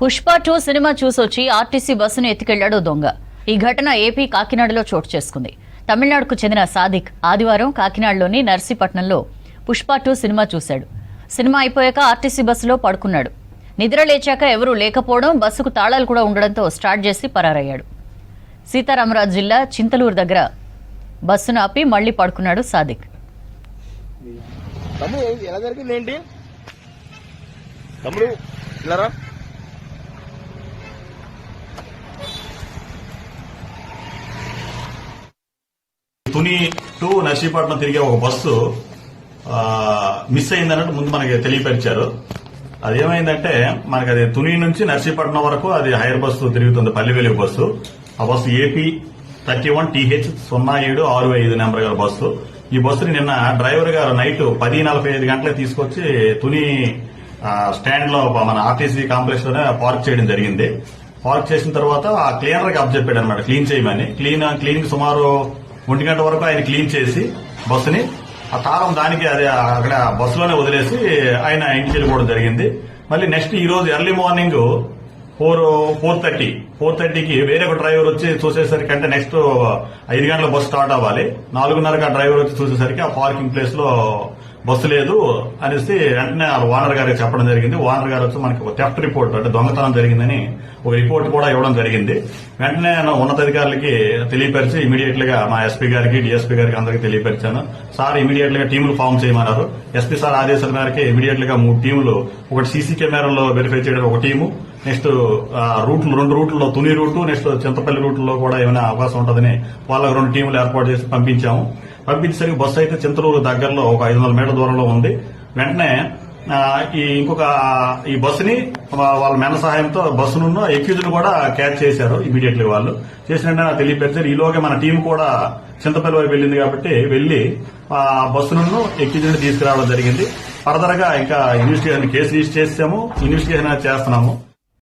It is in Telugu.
పుష్ప 2 సినిమా చూసొచ్చి ఆర్టీసీ బస్సును ఎత్తుకెళ్లాడు దొంగ. ఈ ఘటన ఏపీ కాకినాడలో చోటు చేసుకుంది. తమిళనాడుకు చెందిన సాదిక్ ఆదివారం కాకినాడలోని నర్సీపట్నంలో పుష్ప 2 సినిమా చూశాడు. సినిమా అయిపోయాక ఆర్టీసీ బస్సులో పడుకున్నాడు. నిద్ర లేచాక ఎవరూ లేకపోవడం, బస్సుకు తాళాలు కూడా ఉండడంతో స్టార్ట్ చేసి పరారయ్యాడు. సీతారామరాజు జిల్లా చింతలూరు దగ్గర బస్సును ఆపి మళ్లీ పడుకున్నాడు సాదిక్. తుని టు నర్సీపట్నం తిరిగే ఒక బస్సు మిస్ అయిందన్నట్టు ముందు మనకి తెలియపరిచారు. అదేమైందంటే మనకి అది తుని నుంచి నర్సీపట్నం వరకు అది హైర్ బస్సు తిరుగుతుంది, పల్లివెలుగు బస్సు. ఆ బస్సు ఏపీ 31TH0765 నెంబర్ గల బస్సు. ఈ బస్సుని నిన్న డ్రైవర్ గారు నైట్ 10:45 గంటలకు తీసుకొచ్చి తుని స్టాండ్ లో మన ఆర్టీసీ కాంప్లెక్స్ లోనే పార్క్ చేయడం జరిగింది. పార్క్ చేసిన తర్వాత ఆ క్లీనర్ కి అప్పచెప్పాడు అనమాట, క్లీన్ చేయమని. క్లీనింగ్ సుమారు 1 గంట వరకు ఆయన క్లీన్ చేసి బస్సుని ఆ తాళం దానికి అది అక్కడ బస్సులోనే వదిలేసి ఆయన ఇంటికి వెళ్ళిపోవడం జరిగింది. మళ్ళీ నెక్స్ట్ ఈ రోజు ఎర్లీ మార్నింగ్ 4:30కి వేరే ఒక డ్రైవర్ వచ్చి చూసేసరికి, అంటే నెక్స్ట్ 5 గంటల బస్సు స్టార్ట్ అవ్వాలి, 4:30కి ఆ డ్రైవర్ వచ్చి చూసేసరికి ఆ పార్కింగ్ ప్లేస్ లో బస్సు లేదు అనేసి వెంటనే ఓనర్ గారికి చెప్పడం జరిగింది. ఓనర్ గారు వచ్చి మనకి ఒక థెఫ్ట్ రిపోర్ట్, అంటే దొంగతనం జరిగిందని ఒక రిపోర్ట్ కూడా ఇవ్వడం జరిగింది. వెంటనే ఉన్నతాధికారులకి తెలియపరిచి ఇమీడియట్ గా మా ఎస్పీ గారికి, డిఎస్పీ గారికి అందరికీ తెలియపరిచాను. సార్ ఇమీడియట్ గా టీములు ఫామ్ చేయమన్నారు. ఎస్పీ సార్ ఆదేశాల మేరకు ఇమీడియట్ గా 3 టీములు, ఒకటి సీసీ కెమెరాలో వెరిఫై చేయడం ఒక టీము, నెక్స్ట్ రూట్లు 2 రూట్లలో తుని రూటు, నెక్స్ట్ చింతపల్లి రూట్లో కూడా ఏమైనా అవకాశం ఉంటుందని వాళ్ళకి 2 టీములు ఏర్పాటు చేసి పంపించాము. పంపించేసరికి బస్సు అయితే చింతలూరు దగ్గరలో ఒక 500 మీటర్ల దూరంలో ఉంది. వెంటనే ఈ బస్సుని వాళ్ళ మెన్న సహాయంతో బస్సును ఎక్యూజ్ కూడా క్యాచ్ చేశారు. ఇమీడియట్ గా వాళ్ళు చేసినట్టు నాకు తెలియపరిచారు. ఈలోగా మన టీం కూడా చింతపల్లి వైపు వెళ్ళింది కాబట్టి వెళ్లి ఆ బస్సును ఎక్యూజ్ తీసుకురావడం జరిగింది. ఫర్దర్ గా ఇంకా కేసు రిజిస్టర్ చేసాము, ఇన్వెస్టిగేషన్ చేస్తున్నాము.